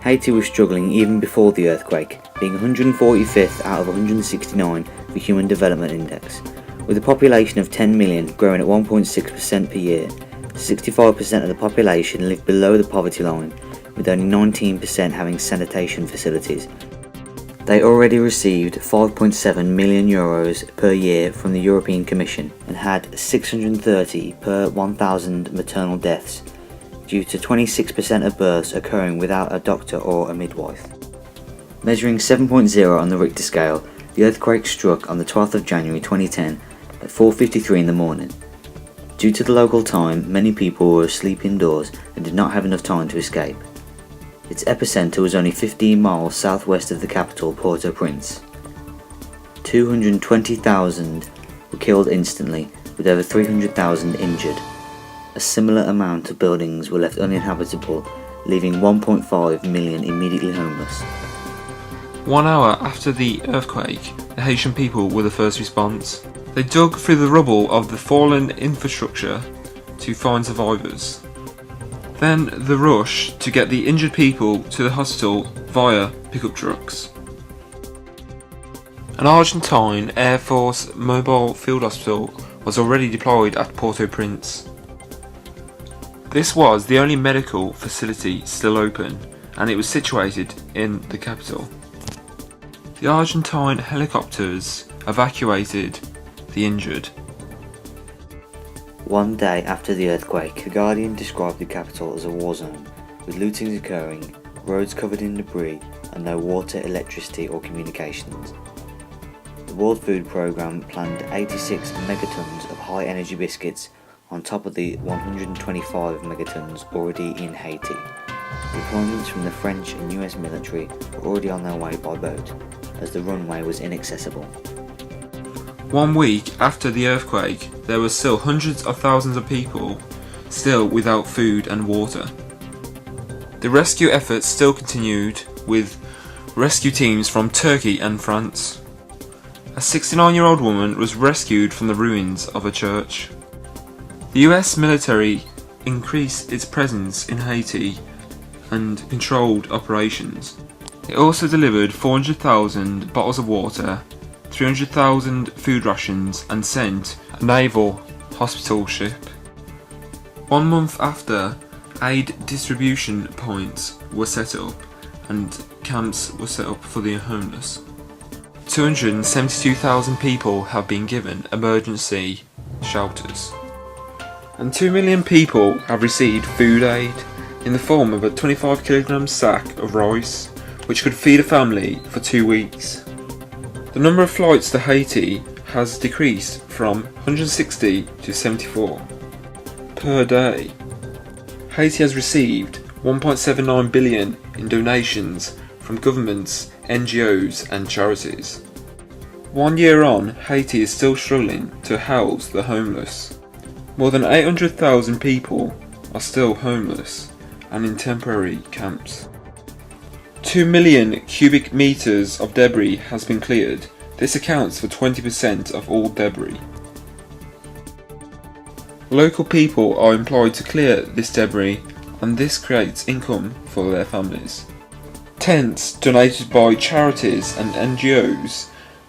Haiti was struggling even before the earthquake, being 145th out of 169 for Human Development Index. With a population of 10 million growing at 1.6% per year, 65% of the population lived below the poverty line, with only 19% having sanitation facilities. They already received €5.7 million per year from the European Commission and had 630 per 1,000 maternal deaths, due to 26% of births occurring without a doctor or a midwife. Measuring 7.0 on the Richter scale, the earthquake struck on the 12th of January 2010 at 4:53 in the morning. Due to the local time, many people were asleep indoors and did not have enough time to escape. Its epicenter was only 15 miles southwest of the capital, Port-au-Prince. 220,000 were killed instantly, with over 300,000 injured. A similar amount of buildings were left uninhabitable, leaving 1.5 million immediately homeless. 1 hour after the earthquake, the Haitian people were the first response. They dug through the rubble of the fallen infrastructure to find survivors. Then the rush to get the injured people to the hospital via pickup trucks. An Argentine Air Force mobile field hospital was already deployed at Port-au-Prince. This was the only medical facility still open, and it was situated in the capital. The Argentine helicopters evacuated the injured. One day after the earthquake, The Guardian described the capital as a war zone, with lootings occurring, roads covered in debris, and no water, electricity or communications. The World Food Programme planned 86 megatons of high-energy biscuits on top of the 125 megatons already in Haiti. Deployments from the French and US military were already on their way by boat, as the runway was inaccessible. 1 week after the earthquake, there were still hundreds of thousands of people still without food and water. The rescue efforts still continued, with rescue teams from Turkey and France. A 69-year-old woman was rescued from the ruins of a church. The US military increased its presence in Haiti and controlled operations. It also delivered 400,000 bottles of water, 300,000 food rations, and sent a naval hospital ship. 1 month after, aid distribution points were set up and camps were set up for the homeless. 272,000 people have been given emergency shelters. And 2 million people have received food aid in the form of a 25kg sack of rice, which could feed a family for 2 weeks. The number of flights to Haiti has decreased from 160 to 74 per day. Haiti has received $1.79 billion in donations from governments, NGOs and charities. 1 year on, Haiti is still struggling to house the homeless. More than 800,000 people are still homeless and in temporary camps. 2 million cubic meters of debris has been cleared. This accounts for 20% of all debris. Local people are employed to clear this debris, and this creates income for their families. Tents donated by charities and NGOs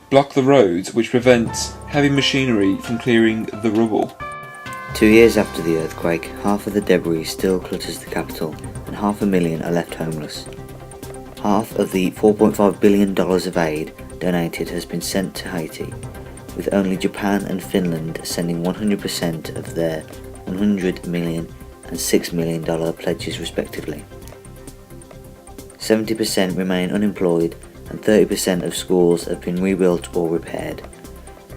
block the roads, which prevents heavy machinery from clearing the rubble. 2 years after the earthquake, half of the debris still clutters the capital, and 500,000 are left homeless. Half of the $4.5 billion of aid donated has been sent to Haiti, with only Japan and Finland sending 100% of their $100 million and $6 million pledges respectively. 70% remain unemployed, and 30% of schools have been rebuilt or repaired.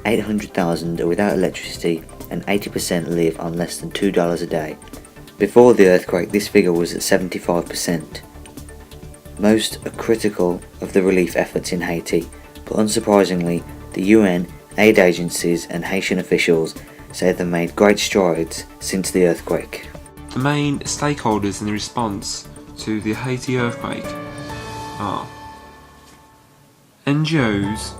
800,000 are without electricity, and 80% live on less than $2 a day. Before the earthquake, this figure was at 75%. Most are critical of the relief efforts in Haiti, but unsurprisingly, the UN, aid agencies and Haitian officials say they've made great strides since the earthquake. The main stakeholders in the response to the Haiti earthquake are NGOs,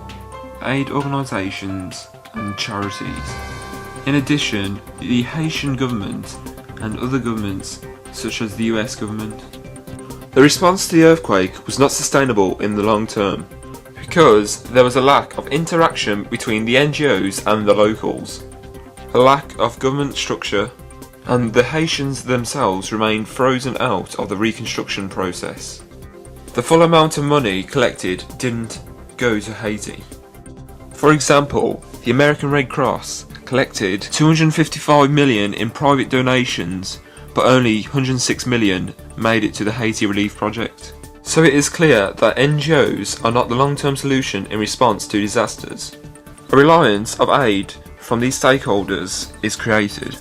aid organisations and charities. In addition, the Haitian government and other governments such as the US government. The response to the earthquake was not sustainable in the long term because there was a lack of interaction between the NGOs and the locals, a lack of government structure, and the Haitians themselves remained frozen out of the reconstruction process. The full amount of money collected didn't go to Haiti. For example, the American Red Cross collected $255 million in private donations, but only $106 million made it to the Haiti Relief Project. So it is clear that NGOs are not the long-term solution in response to disasters. A reliance of aid from these stakeholders is created.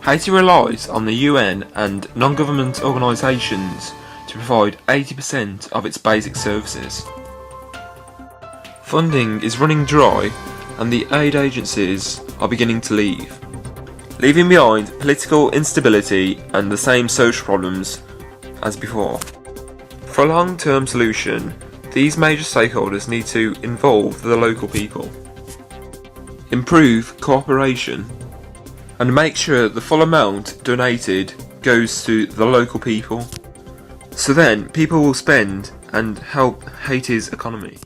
Haiti relies on the UN and non-government organisations to provide 80% of its basic services. Funding is running dry and the aid agencies are beginning to leave, leaving behind political instability and the same social problems as before. For a long-term solution, these major stakeholders need to involve the local people, improve cooperation, and make sure the full amount donated goes to the local people. So then people will spend and help Haiti's economy.